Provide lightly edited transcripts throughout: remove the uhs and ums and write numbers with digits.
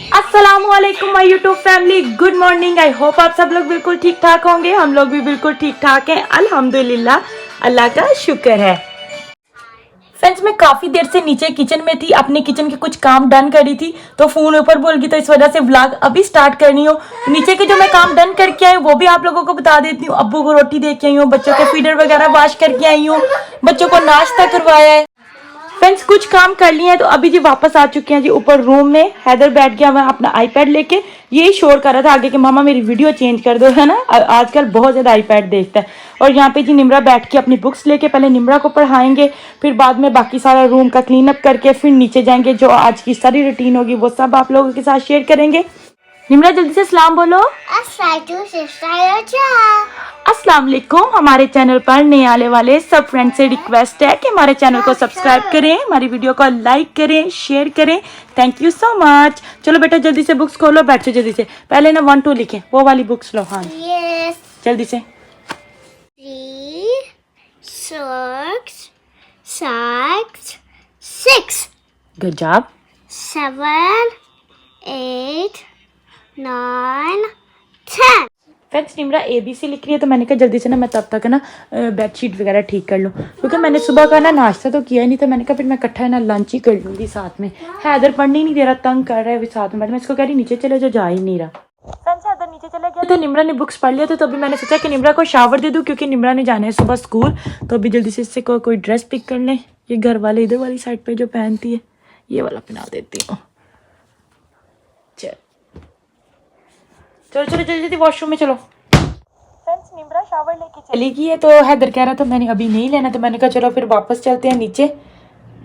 अस्सलामुअलैकुम my YouTube family, good morning. I hope आप सब लोग बिल्कुल ठीक ठाक होंगे। हम लोग भी बिल्कुल ठीक ठाक हैं, अल्हम्दुलिल्लाह, अल्लाह का शुक्र है। फ्रेंड्स, मैं काफ़ी देर से नीचे किचन में थी, अपने किचन के कुछ काम डन करी थी, तो फ़ोन ऊपर भूल गई, तो इस वजह से व्लॉग अभी स्टार्ट करनी हो। नीचे के जो मैं काम डन करके आई हूँ वो भी आप लोगों को बता देती हूँ। अब्बू को रोटी दे के आई हूँ, बच्चों के फीडर वगैरह वॉश करके आई हूँ, बच्चों को नाश्ता करवाया है। फ्रेंड्स, कुछ काम कर लिए हैं तो अभी जी वापस आ चुके हैं जी ऊपर रूम में। हैदर बैठ गया हुआ अपना आईपैड लेके, यही शोर कर रहा था आगे कि मामा मेरी वीडियो चेंज कर दो, है ना। आजकल बहुत ज़्यादा आईपैड देखता है। और यहाँ पे जी निम्रा बैठ के अपनी बुक्स लेके पहले निम्रा को पढ़ाएंगे, फिर बाद में बाकी सारा रूम का क्लीन अप करके फिर नीचे जाएंगे। जो आज की सारी रूटीन होगी वो सब आप लोगों के साथ शेयर करेंगे। निम्रा जल्दी से सलाम बोलो। अस्सलाम वालेकुम। हमारे चैनल पर नए आने वाले सब फ्रेंड से रिक्वेस्ट है कि हमारे चैनल को सब्सक्राइब करें, हमारी वीडियो को लाइक करें, शेयर करें। Thank you so much. चलो बेटा जल्दी से बुक्स खोलो, बैठो जल्दी से। पहले ना 1 2 लिखें, वो वाली बुक्स लो। हाँ जल्दी से। 6 good job. 7 8 9 10। Friends, Nimra ABC लिख रही है, तो मैंने कहा जल्दी से ना मैं तब तक ना बेडशीट वगैरह ठीक कर लूँ, क्योंकि मैंने सुबह का ना नाश्ता तो किया ही नहीं, तो मैंने कहा फिर मैं इकट्ठा ना लंच ही कर लूँगी साथ में। हैदर पढ़ने ही नहीं दे रहा, तंग कर रहा है साथ में। मैं इसको कह रही नीचे चले जा ही नहीं रहा। फ्रेंड्स, हैदर नीचे चले गया तो निम्रा ने बुक्स पढ़ लिया, तो अभी मैंने सोचा कि निम्रा को शावर दे दूँ, क्योंकि निम्रा ने जाना है सुबह स्कूल। तो अभी जल्दी से इससे कोई ड्रेस पिक कर लें। ये घर वाले इधर वाली साइड पर जो पहनती है ये वाला पहना देती हूँ। चलो चलो जल्दी जल्दी वॉशरूम में चलो। फ्रेंड्स, निम्रा शावर लेके चली गई है, तो हैदर कह रहा था मैंने अभी नहीं लेना, तो मैंने कहा चलो फिर वापस चलते हैं नीचे,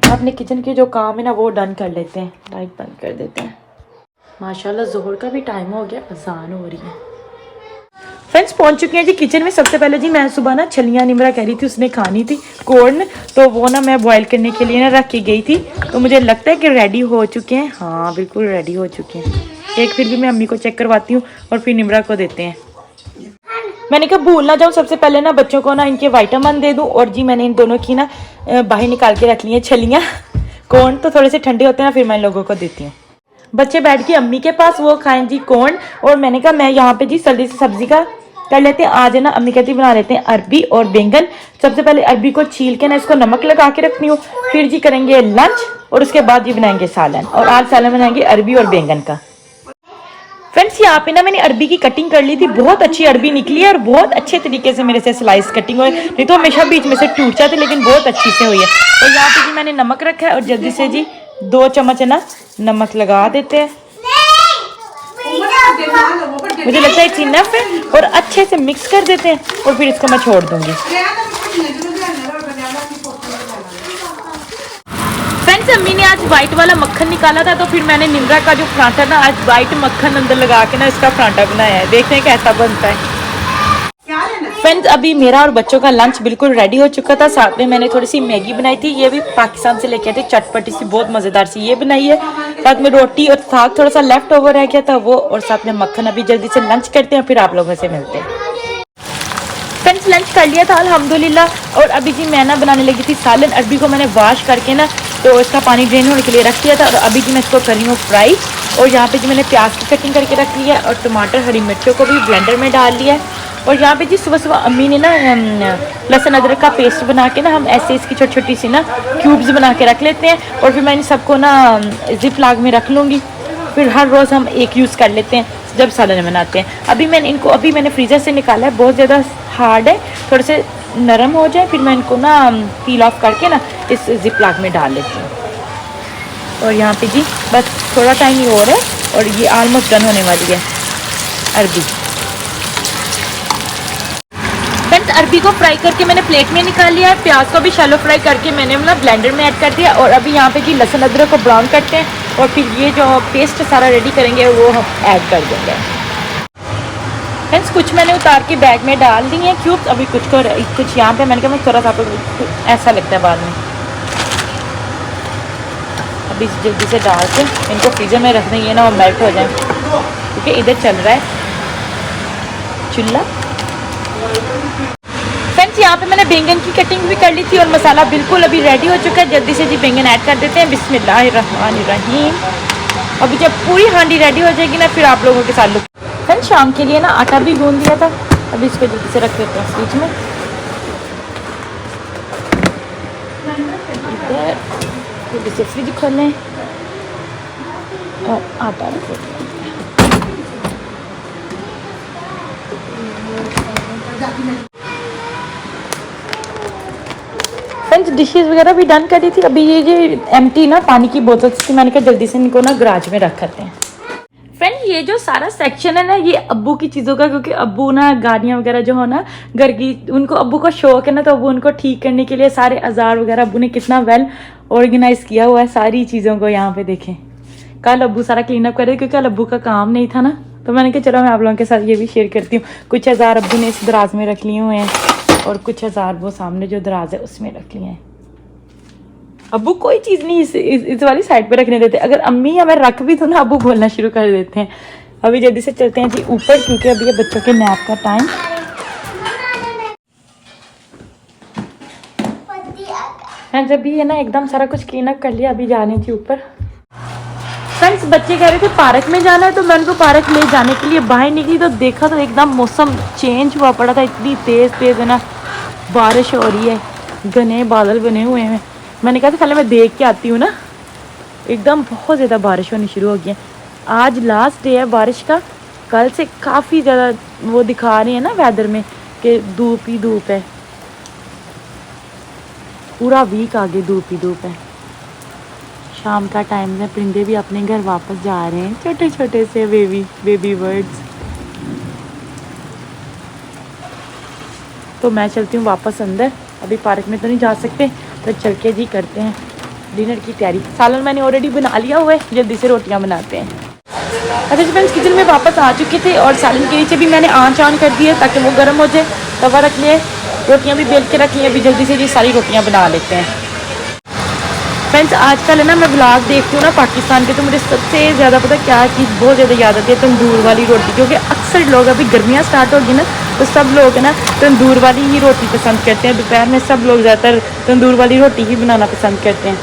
अपने किचन के जो काम है ना वो डन कर लेते हैं। लाइट बंद कर देते हैं। माशाल्लाह जोहर का भी टाइम हो गया, अजान हो रही है। फ्रेंड्स, पहुंच चुके हैं जी किचन में। सबसे पहले जी मैं सुबह ना छलियाँ, निम्रा कह रही थी उसने खानी थी कॉर्न, तो वो ना मैं बॉयल करने के लिए ना रख के गई थी, तो मुझे लगता है कि रेडी हो चुके हैं। हाँ बिल्कुल रेडी हो चुके हैं। एक फिर भी मैं अम्मी को चेक करवाती हूँ और फिर निम्रा को देते हैं। मैंने कहा भूल ना जाऊँ, सबसे पहले ना बच्चों को ना इनके विटामिन दे दूँ। और जी मैंने इन दोनों की ना बाहर निकाल के रख ली है छलियाँ, कॉर्न, तो थोड़े से ठंडे होते हैं ना, फिर मैं इन लोगों को देती हूँ। बच्चे बैठ के अम्मी के पास, वो खाएं जी कॉर्न। और मैंने कहा मैं यहाँ पे जी जल्दी से सब्जी का कर लेते हैं। आज है ना अम्मी कहती बना लेते हैं अरबी और बैंगन। सबसे पहले अरबी को छील के ना इसको नमक लगा के रखनी हो, फिर जी करेंगे लंच, और उसके बाद जी बनाएंगे सालन। और आज सालन बनाएंगे अरबी और बैंगन का। फ्रेंड्स, यहाँ पे ना मैंने अरबी की कटिंग कर ली थी, बहुत अच्छी अरबी निकली है और बहुत अच्छे तरीके से मेरे से स्लाइस कटिंग हुई, नहीं तो हमेशा बीच में से टूट जाते, लेकिन बहुत अच्छी से हुई है। और यहाँ पे जी मैंने नमक रखा है, और जल्दी से जी 2 चम्मच है ना नमक लगा देते हैं। मुझे लगता है इट्स इनफ है, और अच्छे से मिक्स कर देते हैं, और फिर इसको मैं छोड़ दूंगी। फ्रेंड्स, अम्मी ने आज वाइट वाला मक्खन निकाला था, तो फिर मैंने निम्रा का जो परांठा ना आज वाइट मक्खन अंदर लगा के ना इसका परांठा बनाया है। देखते हैं कैसा बनता है। फ्रेंड्स, अभी मेरा और बच्चों का लंच बिल्कुल रेडी हो चुका था। साथ में मैंने थोड़ी सी मैगी बनाई थी, ये भी पाकिस्तान से लेके आए थे, चटपटी सी बहुत मज़ेदार सी ये बनाई है। साथ में रोटी और साग थोड़ा सा लेफ्ट ओवर रह गया था वो, और साथ में मक्खन। अभी जल्दी से लंच करते हैं, फिर आप लोगों से मिलते हैं। फ्रेंड्स, लंच कर लिया था अल्हम्दुलिल्लाह। और अभी जी मैं ना बनाने लगी थी सालन। अरबी को मैंने वॉश करके ना तो इसका पानी ड्रेन होने के लिए रख दिया था, और अभी जी मैं इसको कर रही हूँ फ्राई। और यहाँ पे जी मैंने प्याज की कटिंग करके रख ली है, और टमाटर हरी मिर्चों को भी ब्लेंडर में डाल लिया है। और यहाँ पे जी सुबह सुबह अम्मी ने ना लहसुन अदरक का पेस्ट बना के ना हम ऐसे इसकी छोटी छोटी सी ना क्यूब्स बना के रख लेते हैं, और फिर मैं इन सबको ना जिप लॉग में रख लूँगी। फिर हर रोज़ हम एक यूज़ कर लेते हैं जब सालन बनाते हैं। अभी मैंने फ्रीज़र से निकाला है, बहुत ज़्यादा हार्ड है, थोड़े से नरम हो जाए फिर मैं इनको ना पील ऑफ करके ना इस जिप लॉग में डाल लेती हूँ। और यहाँ पे जी बस थोड़ा टाइम ही और है, और ये ऑलमोस्ट डन होने वाली है अरबी। फ्रेंड्स, अरबी को फ्राई करके मैंने प्लेट में निकाल लिया है। प्याज को भी शैलो फ्राई करके मैंने ना ब्लेंडर में ऐड कर दिया। और अभी यहाँ पे जी लहसुन अदरक को ब्राउन करते हैं, और फिर ये जो पेस्ट सारा रेडी करेंगे वो हम ऐड कर देंगे। फ्रेंड्स, कुछ मैंने उतार के बैग में डाल दी हैं क्यूब्स, अभी कुछ यहाँ पे मैंने कहा मैं थोड़ा सा ऐसा लगता है बाद में। अभी जल्दी से डाल के इनको फ्रीजर में रख देंगे ना, वो मेल्ट हो जाए, क्योंकि इधर चल रहा है चूल्हा। फ्रेंड्स, यहाँ पे मैंने बैंगन की कटिंग भी कर ली थी, और मसाला बिल्कुल अभी रेडी हो चुका है। जल्दी से जी बैंगन ऐड कर देते हैं। बिस्मिल्लाहिर्रहमानिर्रहीम। अभी जब पूरी हांडी रेडी हो जाएगी ना फिर आप लोगों के साथ लुक। फ्रेंड्स शाम के लिए ना आटा भी गूंद दिया था, अभी इसको जल्दी से रख देते हैं फ्रिज में। इधर जल्दी से फ्रिज खोलें और आटा रख देते हैं। फ्रेंड्स डिशेस वगैरह भी डन कर दी थी। अभी ये एम्प्टी ना पानी की बोतल थी, मैंने कहा जल्दी से इनको ना गराज में रख करते हैं। फ्रेंड ये जो सारा सेक्शन है ना ये अब्बू की चीज़ों का, क्योंकि अब्बू ना गाड़ियाँ वगैरह जो हो ना घर की, उनको अब्बू का शौक है ना, तो अब्बू उनको ठीक करने के लिए सारे औजार वगैरह अब्बू ने कितना वेल ऑर्गेनाइज किया हुआ है सारी चीज़ों को। यहाँ पे देखें, कल अब्बू सारा क्लीन अप कर रहे थे क्योंकि कल अब्बू का काम नहीं था ना, तो मैंने कहा चलो मैं आप लोगों के साथ ये भी शेयर करती हूँ। कुछ औजार अब्बू ने इस दराज में रख लिए हुए हैं और कुछ औजार वो सामने जो दराज है उसमें रख लिए हैं। अब्बू कोई चीज़ नहीं इस वाली साइड पे रखने देते, अगर अम्मी या मैं रख भी तो ना अब्बू बोलना शुरू कर देते हैं। अभी जल्दी से चलते हैं जी ऊपर, क्योंकि अभी ये बच्चों के नैप का टाइम। फ्रेंड्स अभी ये ना एकदम सारा कुछ क्लीन अप कर लिया, अभी जाने जी ऊपर। फ्रेंड्स बच्चे कह रहे थे पार्क में जाना है, तो मैं उनको पार्क ले जाने के लिए बाहर निकली तो देखा तो एकदम मौसम चेंज हुआ पड़ा था, इतनी तेज़ है ना बारिश हो रही है, घने बादल बने हुए हैं। मैंने कहा था पहले मैं देख के आती हूँ ना, एकदम बहुत ज़्यादा बारिश होनी शुरू हो गई है। आज लास्ट डे है बारिश का, कल से काफ़ी ज़्यादा वो दिखा रही है ना वेदर में कि धूप ही धूप है, पूरा वीक आगे धूप ही धूप है। शाम का टाइम है, परिंदे भी अपने घर वापस जा रहे हैं, छोटे छोटे से बेबी बर्ड्स। तो मैं चलती हूँ वापस अंदर, अभी पार्क में तो नहीं जा सकते, तो चल के जी करते हैं डिनर की तैयारी। सालन मैंने ऑलरेडी बना लिया हुआ है, जल्दी से रोटियां बनाते हैं। अच्छा जी फ्रेंड्स किचन में वापस आ चुके थे और सालन के नीचे भी मैंने आंच ऑन कर दी है ताकि वो गर्म हो जाए। तवा रख लिए, रोटियां भी बेल के रख ली, अभी जल्दी से जी सारी रोटियां बना लेते हैं। फ्रेंड्स आजकल है ना मैं ब्लॉग देखती हूँ ना पाकिस्तान के, तो मुझे सबसे ज़्यादा पता क्या चीज़ बहुत ज़्यादा याद आती है, तंदूर वाली रोटी। क्योंकि अक्सर लोग अभी गर्मियाँ स्टार्ट होगी ना तो सब लोग है ना तंदूर वाली ही रोटी पसंद करते हैं। दोपहर में सब लोग ज़्यादातर तंदूर वाली रोटी ही बनाना पसंद करते हैं।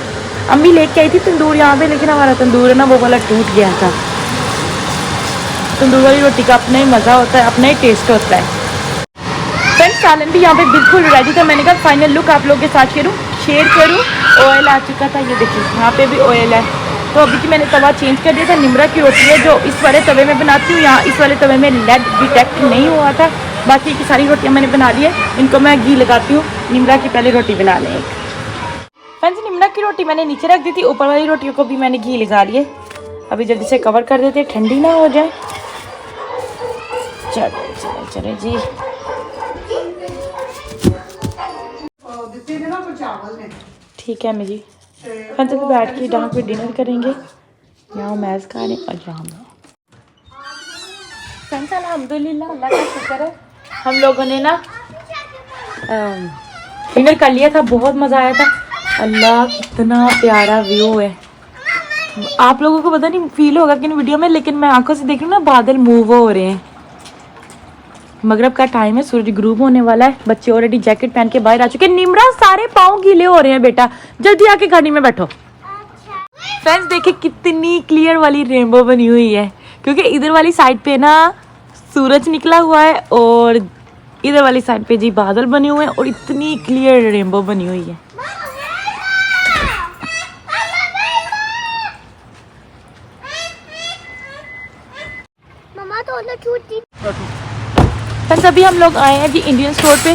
अम्मी लेके आई थी तंदूर यहाँ पे, लेकिन हमारा तंदूर है ना वो वाला टूट गया था। तंदूर वाली रोटी का अपना ही मज़ा होता है, अपना ही टेस्ट होता है। फ्रेंड्स सालन भी यहाँ पे बिल्कुल रेडी था, मैंने कहा फाइनल लुक आप लोगों के साथ शेयर करूँ। ऑयल आ चुका था, ये देखिए यहाँ पे भी ऑयल है। तो अभी की मैंने तवा चेंज कर दिया था, निमरा की रोटी है जो इस वाले तवे में बनाती हूँ, यहाँ इस वाले तवे में लेड डिटेक्ट नहीं हुआ था। बाकी की सारी रोटियाँ मैंने बना ली है, इनको मैं घी लगाती हूँ। निमरा की पहले रोटी बना लें। फ्रेंड्स निमरा की रोटी मैंने नीचे रख दी थी, ऊपर वाली रोटियों को भी मैंने घी लगा लिए। अभी जल्दी से कवर कर देते, ठंडी ना हो जाए। चले जी ठीक है मेरी फ्रेंड्स, अभी बैठ के जहाँ पे डिनर करेंगे, यहाँ मैज खा रहे और जहाँ फ्रेंड्स अल्हम्दुलिल्लाह अल्लाह का शुक्र है हम लोगों ने ना डिनर कर लिया था, बहुत मज़ा आया था। अल्लाह कितना प्यारा व्यू है, आप लोगों को पता नहीं फील होगा कि वीडियो में, लेकिन मैं आंखों से देख रही हूँ ना बादल मूव हो रहे हैं। मगरब का टाइम है, सूरज ग्रूब होने वाला है। बच्चे ऑलरेडी जैकेट पहन के बाहर आ चुके हैं। निमरा सारे पाँव गीले हो रहे हैं बेटा, जल्दी आके गाड़ी में बैठो। फ्रेंड्स देखिए कितनी क्लियर वाली रेनबो बनी हुई है, क्योंकि इधर वाली साइड पे ना सूरज निकला हुआ है और इधर वाली साइड पे जी बादल बने हुए हैं और इतनी क्लियर रेनबो बनी हुई है। मम्मा तो छूटी। फ्रेंड्स अभी हम लोग आए हैं जी इंडियन स्टोर पे,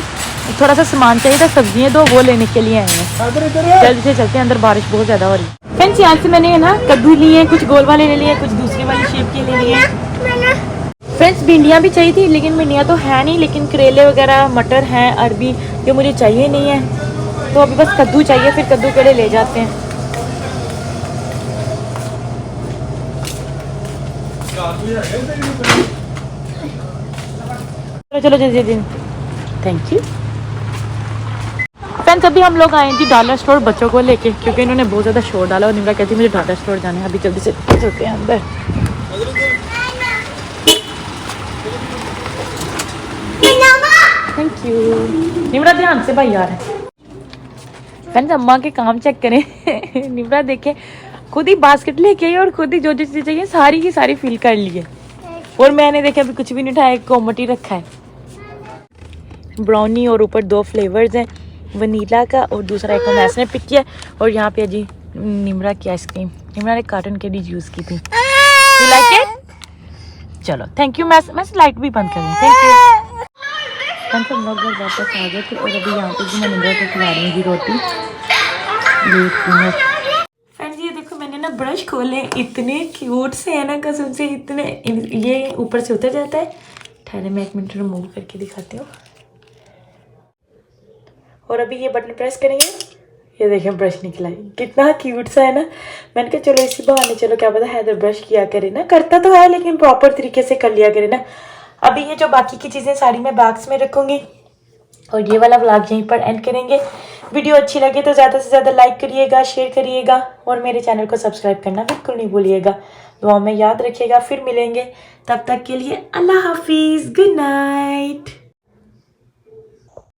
थोड़ा सा सामान चाहिए था, सब्जियां दो वो लेने के लिए आए हैं। जल्दी से चलते हैं अंदर, बारिश बहुत ज़्यादा हो रही है। फ्रेंड्स यहाँ से मैंने ना कद्दू लिए हैं, कुछ गोल वाले ले लिए, कुछ दूसरी वाली शेप के ले लिए। फ्रेंड्स भिंडियाँ भी चाहिए थी, लेकिन भिंडियाँ तो है नहीं, लेकिन करेले वगैरह मटर हैं, अरबी ये मुझे चाहिए नहीं है, तो अभी बस कद्दू चाहिए, फिर कद्दू के लिए ले जाते हैं। चलो जल्दी, थैंक यू। फ्रेंड्स अभी हम लोग आए थे डॉलर स्टोर बच्चों को लेके, क्योंकि इन्होंने बहुत ज़्यादा शोर डाला और निमरा कहती मुझे डॉलर स्टोर जाना है। अभी जल्दी से चलते हैं अंदर। Thank you. निमरा ध्यान से भाई यार है। फ्रेंड्स अम्मा के काम चेक करें। निमरा देखे खुद ही बास्केट लेके आई और खुद ही जो जो चीज़ें चाहिए सारी की सारी फिल कर ली है। और मैंने देखा अभी कुछ भी नहीं उठाया, कोमट ही रखा है। ब्राउनी और ऊपर 2 फ्लेवर्स हैं, वनीला का और दूसरा एक मैस ने पिक किया। और यहाँ पे जी निमरा की आइसक्रीम, निमरा ने कार्टन कैंडी यूज़ की थी। You like it? चलो थैंक यू। मैस लाइट भी बंद कर दें। Thank you. हम सब लोग घर वापस आ गए थे और अभी यहाँ पे मैं निमरा को खिला रही हूँ रोटी। फ्रेंड्स ये देखो मैंने ना ब्रश खोले, इतने क्यूट से है ना, कसम से इतने। ये ऊपर से उतर जाता है। ठहरे मैं 1 मिनट रिमूव करके दिखाती हूँ। और अभी ये बटन प्रेस करेंगे, ये देखें ब्रश निकला है, कितना क्यूट सा है ना। मैंने कहा चलो इसी बहाने, चलो क्या पता हैदर ब्रश किया करे ना, करता तो है लेकिन प्रॉपर तरीके से कर लिया करे ना। अभी ये जो बाकी की चीज़ें सारी मैं बैग्स में रखूँगी और ये वाला व्लॉग यहीं पर एंड करेंगे। वीडियो अच्छी लगे तो ज़्यादा से ज़्यादा लाइक करिएगा, शेयर करिएगा और मेरे चैनल को सब्सक्राइब करना बिल्कुल नहीं भूलिएगा। दुआ में याद रखिएगा। फिर मिलेंगे, तब तक के लिए अल्लाह हाफिज़, गुड नाइट।